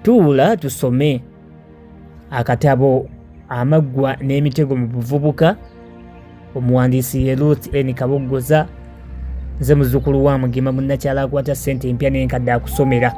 tuula tusome akatabo Amaggwa n'Emitego mu Buvubuka. Omuwandiisi ye Ruth N. Kabogoza. Nze muzzukulu wa Mugema munnakyala akwata ssente empya n'enkadde akusomera.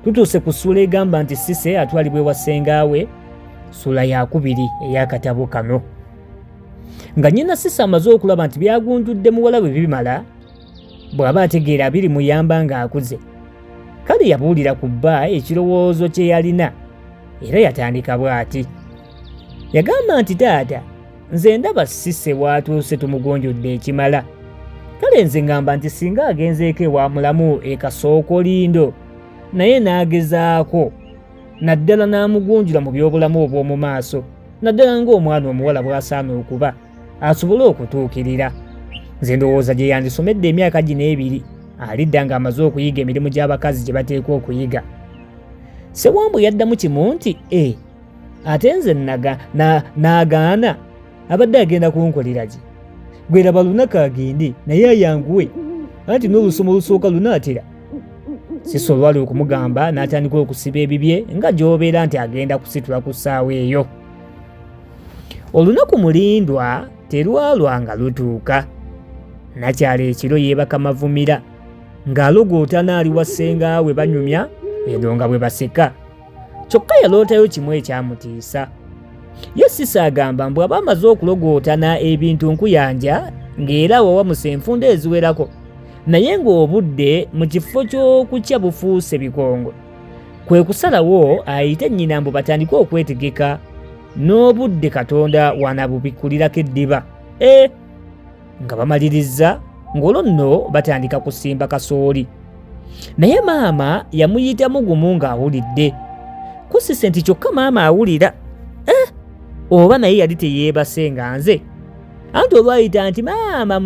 Tutuuse ku ssuula egamba nti Cissy atwalibwa ewa ssengaawe, ssuula ya 2 ey'akatabo kano. Nga nnyina Cissy amaze okulaba nti byagunjudde muwala bwe bimala, bw'aba ategeera birimuyamba ng'akuze, kale yabuulira ku bba ekirowoozo kye yalina era yatandika bw'ati. Yagamba nti taata, nze ndaba Cissy w'atuuse tumugonjodde ekimala, kale nze ngamba nti singa agenzeeko ewa mulamu e Kasookolindo naye n'agezaako naddala n'amugunjula mu by'obulamu obw'omu maaso, naddala ng'omwana omuwala bw'asaana okuba asobole okutuukirira. Nze ndowooza gye yandisomedde emyaka gino 2 alidda ng'amaze okuyiga emirimu gy'abakazi gye bateekwa okuyiga. Ssewambwe yaddamu kimu nti ate nze n'agaana abadde agenda kunkolera ki? Gwe laba lunaku agende naye ayanguwe, anti n'olusomo olusooka lunaatera. Cissy olwali okumugamba n'atandika okusiba ebibye nga gy'obeera nti agenda kusitula ku ssaawa eyo. Olunaku mulindwa terwalwa nga lutuuka. Nakyala ekiro yeebaka Mavumira ng'alogootana ali wa ssengaawe banyumya eno nga bwe baseka. Kyokka yalootayo kimu ekyamutiisa. Ye Cissy agamba mbu aba amaze okulogootana ebintu nkuyanja ng'era wawamusa enfunda eziwerako, naye ng'obudde mu kifo ky'okukya bufuuse bikongo. Kwe kusalawo ayite nnyina mbu batandike okwetegeka n'obudde Katonda wanabubikkulirako eddiba. Nga bamaliriza ng'olwo nno batandika kusimba kasooli. Naye maama yamuyitamu gumu ng'awulidde. Ko Cissy nti kyokka maama awulira. Oba naye yali teyeebase nga nze? Anti olwayita nti maama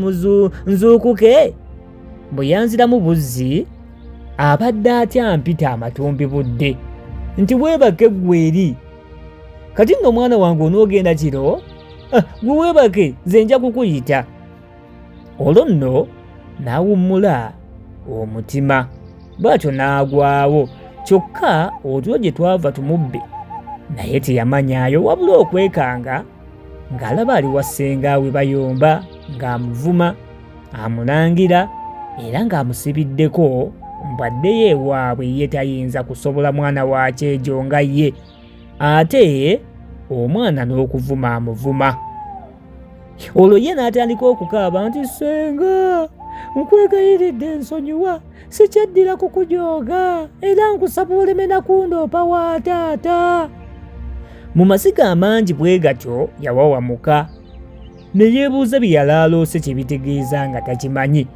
nzuukuke, bwe yanziramu buzzi abadde atya mpita amatumbi budde nti weebake ggwe eri. Kati nno omwana wange onoogenda kiro? Gwe weebake, nze nja kukuyita. Olwo nno n'awummula omutima, bw'atyo n'agwawo. Kyokka otulo gye twava tumubbe naye teyamanyaayo, wabula okwekanga ng'alaba ali wa ssengaawe bayomba ng'amuvuma, amulangira era ng'amusibiddeko mbaddeyo ewaabwe ye tayinza kusobola mwana wa kyejo nga ye, ate omwana n'okuvuma amuvuma. Olwo ye n'atandika okukaaba nti ssenga, nkwegayiridde ensonyiwa, sikyaddira kukujooga era nkusaba oleme nakundoopa wa taata. Mu masiga amangi bwe gatyo yawawamuka ne yeebuuza bye yalaaloose kye bitegeeza nga takimanyi.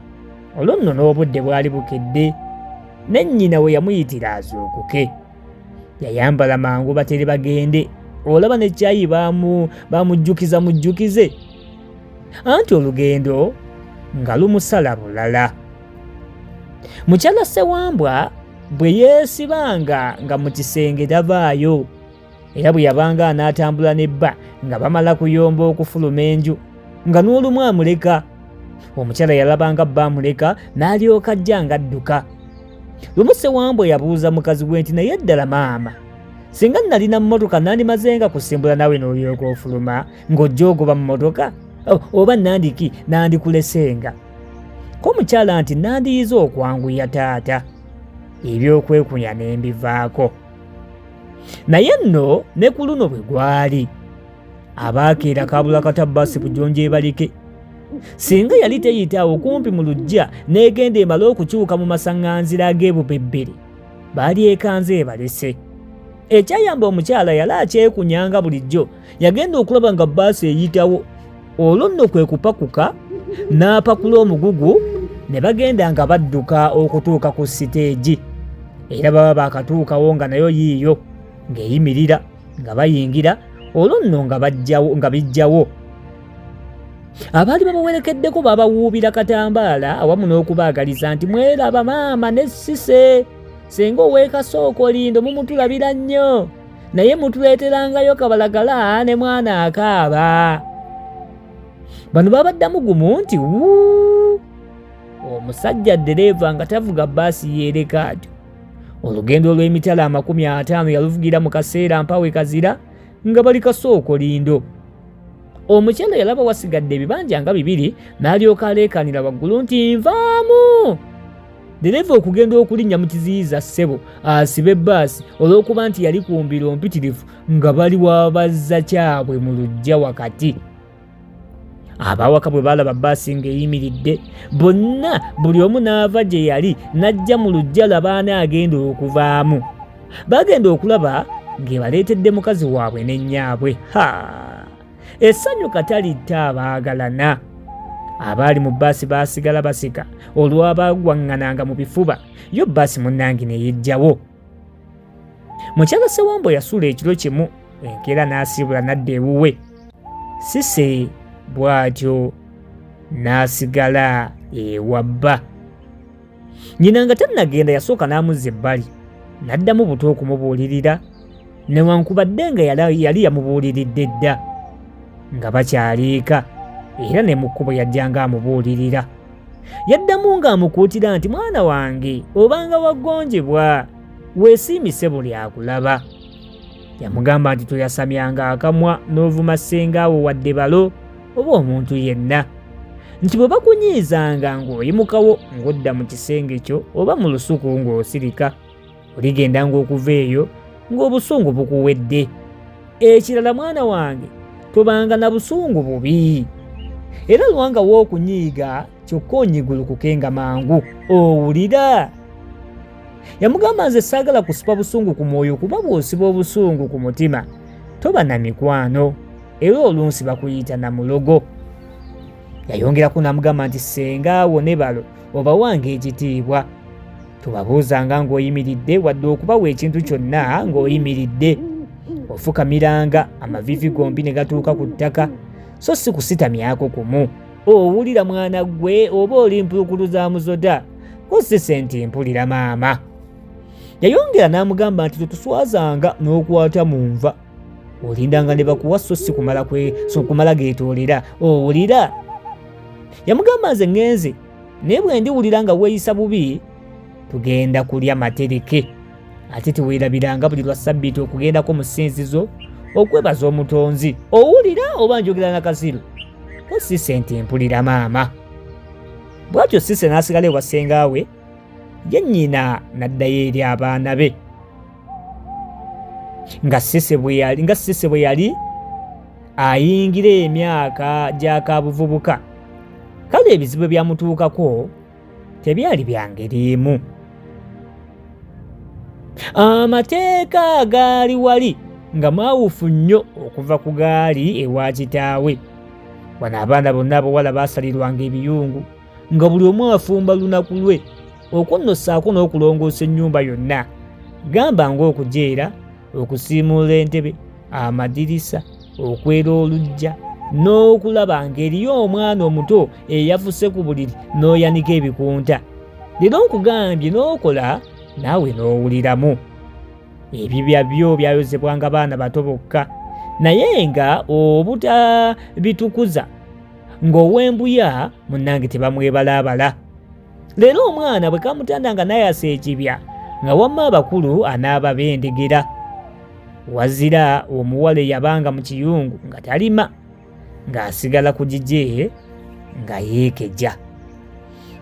Olwo nno n'obudde bwali bukedde ne nnyina we yamuyitira azuukuke. Yayambala mangu batere bagende, olaba ne caayi bamujjukize, anti olugendo nga lumusala bulala. Mukyala Ssewambwa bwe yeesibanga nga mu kisenge tavaayo, era bwe yabanga anaatambula nebba nga bamala kuyomba okufuluma enju nga n'olumu amuleka. Omukyala yalabanga bba amuleka n'alyoka ajja ng'adduka. Lumu Ssewambwa yabuuza mukazi we nti naye ddala maama, singa nalina mmotoka nandimazenga kusimbula nawe n'olyoka ofuluma ng'ojja ogoba mu mmotoka, oba nandiki nandikulesenga? Ko omukyala nti nandiyiza okwanguya taata, ebyokwekunya ne mbivaako. Naye nno ne ku luno bwe gwali abaakeera kabula katabbasi bujonja ebalike. Singa yali teyitaawo kumpi mu luggya n'egenda emala okukyuka mu masaŋŋanzira ag'ebubebbere, baali ekanze ebalese. Ekyayamba omukyala yali akyekunyanga bulijjo yagenda okulaba nga bbaasi eyitawo. Olwo nno kwe kupakuka n'apakula omugugu ne bagenda nga badduka okutuuka ku siteegi, era baba baakatuukawo nga nayo yiiyo ng'eyimirira nga bayingira. Olwo nno nga bijjawo. Abaali babawerekeddeko babawuubira katambaala awamu n'okubaagaliza nti mweraba maama ne Cissy, senga ow'Ekasookolindo mumutulabira nnyo, naye mutuleeterangayo kabalagala ne mwana akaaba. Bano babaddamu gumu nti omusajja ddereeva nga tavuga bbaasi yeereka atyo, olugendo olw'emitala 50 yaluvugira mu kaseera mpawe kazira nga bali kasooko lindo. Omukyala yalaba wasigadde ebibanja nga 2 n'alyoka aleekanira waggulu nti nvaamu. Dereva okugenda okulinnya mu kiziyiza ssebo asibe bbaasi olw'okuba nti yali ku mbiro mpitirivu nga bali wabazza kyabwe mu luggya wakati. Abawaka bwe baalaba bbaasi ng'eyimiridde bonna buli omu n'ava gye yali n'ajja mu luggya laba anaagenda okuvaamu. Bagenda okulaba ng'ebaleetedde mukazi waabwe ne nnyaabwe. Essanyu katalitta abaagalana. Abaali mu bbaasi baasigala baseka olw'abaagwaŋŋananga mu bifuba, yo bbaasi munnange ne yejjawo. Mukyala Ssewambo yasuula ekiro kimu enkeera n'asiibula n'adda ewuwe. Cissy bw'atyo n'asigala ewa bba. Nnyina nga tannagenda yasooka n'amuzza ebbali n'addamu buto okumubuulirira newankubadde nga yali yamubuuliridde dda nga bakyaliika era ne mu kkubo yajjanga amubuulirira. Yaddamu ng'amukuutira nti mwana wange obanga waggonjebwa weesiimise buli akulaba. Yamugamba nti toyasamyanga akamwa n'ovuma ssengaawo wadde balo oba omuntu yenna, nti bwe bakunyiizanga ng'oyimukawo ng'odda mu kisenge kyo oba mu lusuku ng'osirika, oligendanga okuva eyo ng'obusungu bukuwedde. Ekirala mwana wange tobanga na busungu bubi, era lwanga w'okunyiiga kyokka onyigulukukenga mangu, owulira? Yamugamba nze saagala kusipa busungu ku mwoyo kuba bw'osiba obusungu ku mutima toba na mikwano era olunsi bakuyita na mulogo. Yayongeraku n'amugamba nti ssengaawo ne balo obawange ekitiibwa, tobabuuzanga ng'oyimiridde wadde okubawa ekintu kyonna ng'oyimiridde. Ofukamiranga amavivi gombi ne gatuuka ku ttaka so si kusitamyako kumu. Owulira mwana gwe oba oli mpulukulu za muzoda ko si sente mpulira maama. Yayongera n'amugamba nti totuswazanga n'okwata mu nva, olindanga ne bakuwa so si kumala geetoolera, owulira? Yamugamba nze ŋŋenze naye bwe ndiwulira nga weeyisa bubi tugenda kulya matereke, ate teweerabiranga buli lwa Ssabbiiti okugendako mu ssinzizo okwebaza omutonzi, owulira oba njogera na kasiru ko si sente mpulira maama. Bw'atyo Cissy n'asigala ewa ssengaawe, ye nnyina n'addayo eri abaana be. Nga Cissy bwe yali ayingira emyaka gy'akabuvubuka, kale ebizibu byamutuukako tebyali bya ngeri emu. Amateeka gaali wali nga mwawufu nnyo okuva ku gaali ewa kitaawe. Wano abaana bonna abawala baasalirwanga ebiyungu nga buli omu afumba lunaku lwe okunnossaako n'okulongoosa ennyumba yonna, gamba ng'okujeera, okusiimuula entebe, amadirisa, okwera oluggya n'okulaba ng'eriyo omwana omuto eyafuse ku buliri n'oyanika ebikunta. Leero nkugambye n'okola naawe n'owuliramu. Ebibya byo byayozebwanga baana bato bokka, naye nga obutabitukuza ng'ow'embuya munnange tebamwebalaabala. Leero omwana bwe kamutanda nga nayasa ekibya nga wamma abakulu anaaba bendegera. Wazira omuwala eyabanga mu kiyungu nga talima, ng'asigala ku gigye nga yeekejja.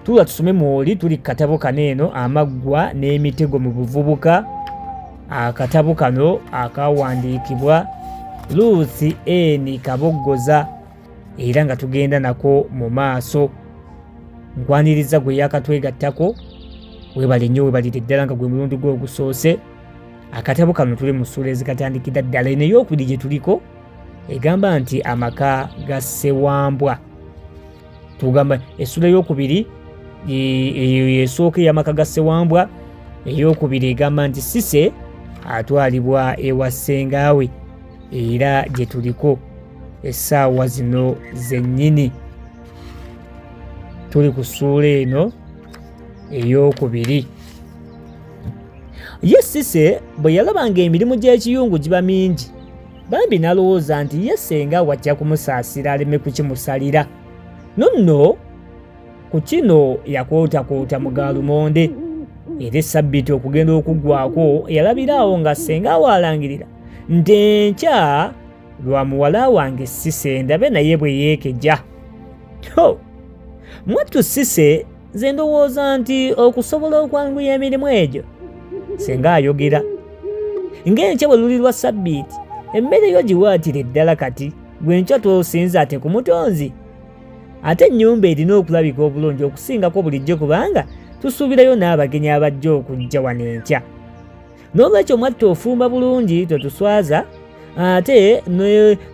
Tuula tusome mwoli tuli katabo kano eno amaggwa n'emitego mu buvubuka. Akatabo kano akawandiikibwa Ruth N. Kaboggoza era nga tugenda nako mu maaso. Nkwaniriza gwe yakatwegattako, weebale nnyo weebalire ddala nga gwe mulundi gwe ogusoose. Akatabo kano tuli mu ssuula ezikatandikira ddala eno ey'okubiri gye tuliko egamba nti amaka ga Ssewambwa. Tugamba essula ey'okubiri esooka ey'amaka ga Ssewambwa, ey'okubiri egamba nti Cissy atwalibwa ewa ssengaawe era gye tuliko essaawa zino zennyini. Tuli ku ssuula eno ey'okubiri. Ye Cissy bwe yalabanga emirimu gy'ekiyungu giba mingi, bambi n'alowooza nti ye ssengaawe ajja kumusaasira aleme kukimusalira. Nonno ku kino yakootakoota mu gaalumonde era essabbiiti okugenda okuggwako yalabiraawo nga ssenga alangirira nti enkya lwa muwala wange Cissy ndabe naye bwe yeekeja. Mwattu Cissy nze ndowooza nti okusobola okwanguya emirimu egyo ssenga ayogera ng'enkya bwe luli lwa ssabbiiti emmere yo giwaatire ddala kati gwenkya tosinza ate ku mutonzi. Ate ennyumba erina okulabika obulungi okusingako bulijjo kubanga tusuubirayo n'abagenyi abajja okujja wano enkya. N'olwekyo mwattu ofumba bulungi totuswaza ate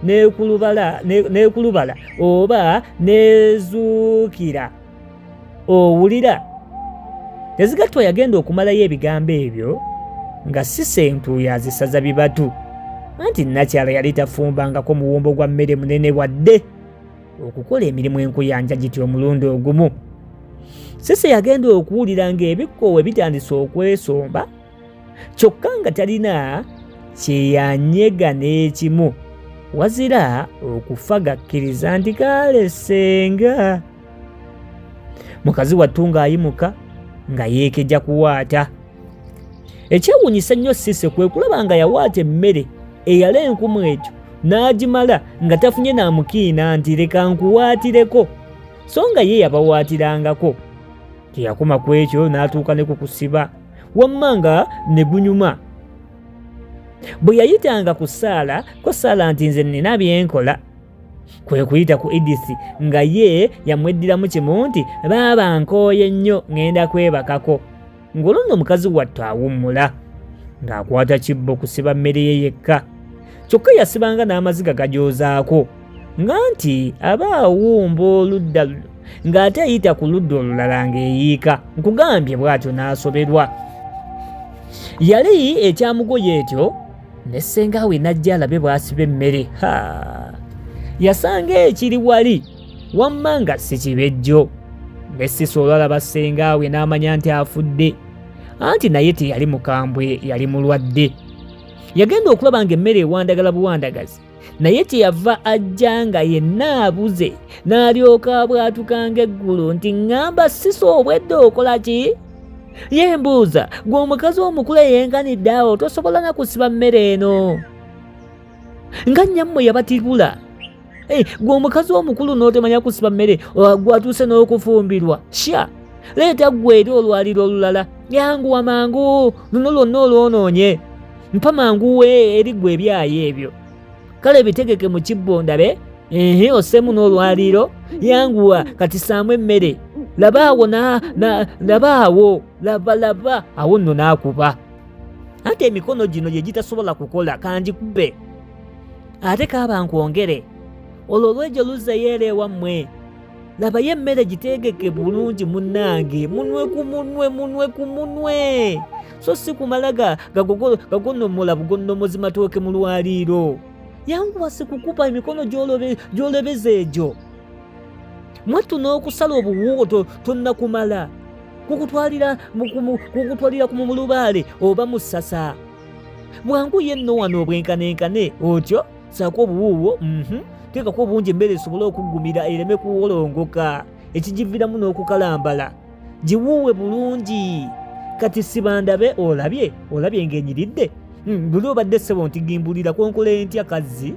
neekulubala oba neezuukira owulira. Tezigattwa yagenda okumalayo ebigambo ebyo nga Cissy entuuyo azisaza bibatu anti nakyala yali tafumbangako muwumbo gwa mmere munene wadde okukola emirimu enkuyanja giti omulundi ogumu. Cissy yagenda okuwulira ng'ebikkoowe bitandise okwesomba kyokka nga talina kyeyanyega n'ekimu wazira okufa gakkiriza nti kaale ssenga. Mukazi wattu ng'ayimuka nga yeekeja kuwaata. Ekyewuunyisa ennyo Cissy kwe kulaba nga yawaata emmere eyala enkumu ekyo n'agimala nga tafunye n'amukiina nti leka nkuwaatireko, so nga ye yabawaatirangako. Teyakoma ku ekyo n'atuuka ne ku kusiba wamma nga ne gunyuma. Bwe yayitanga ku Saala ko Saala nti nze nina byenkola, kwe kuyita ku Edith nga ye yamweddiramu kimu nti baaba nkooye nnyo ŋŋenda kwebakako. Ng'olwo nno mukazi wattu awummula ng'akwata kibbo kusiba mmere ye yekka, kyokka yasibanga n'amaziga gajoozaako nga nti aba awumba oludda luno ng'ate ayita ku ludda olulala ng'eyiika. Nkugambye bw'atyo n'asoberwa. Yali ekyamugoye etyo ne ssengawe n'ajja alabe bw'asiba emmere. Yasanga ekiri wali wamma nga si kibejjo. Ne Cissy olwalaba ssengawe n'amanya nti afudde, anti naye teyali mukambwe, yali mulwadde. Yagenda okulaba ng'emmere ewandagala buwandagazi, naye kyeyava ajja nga yenna abuze, n'alyoka abwatukanga eggulu nti ŋŋamba Cissy obwedde okola ki? Ye mbuuza, gwe omukazi omukulu eyenkanidde awo tosobola na kusiba mmere eno nga nnyammwe yabatibula. Gwe omukazi omukulu n'otomanya kusiba mmere gwatuuse n'okufumbirwa. Sha leeta ggwe eri olwaliro olulala, yanguwa mangu luno lwonna olwonoonye, mpa mangu eri ggwe ebyayo ebyo. Kale bitegeke mu kibbo ndabe, ossemu n'olwaliro, yanguwa kati saamu emmere. Laba awo laba awo nno n'akuba. Ate emikono gino gye gitasobola kukola kanjikube ate kaaba nkwongere olwo lw'egyo luzzayo era ewammwe. Labayo emmere gitegeke bulungi munnange, munwe ku munwe, so si kumala gagonnomola bugonnomozi matooke mu lwaliiro. Yanguwa sikukupa emikono gy'olebeza egyo. Mwattu n'okusala obuwuwo tonnakumala kukutwalira ku mulubaale oba mu ssasa. Bwangu ye nno wano obwenkanenkane otyo saako obuwuwo teekako obungi emmere esobole okuggumira ereme kuwolongoka ekigiviramu n'okukalambala. Giwuuwe bulungi. Kati siba ndabe olabye ng'enyiridde. Luli obadde ssebo nti gimbulira konkola entya kazzi.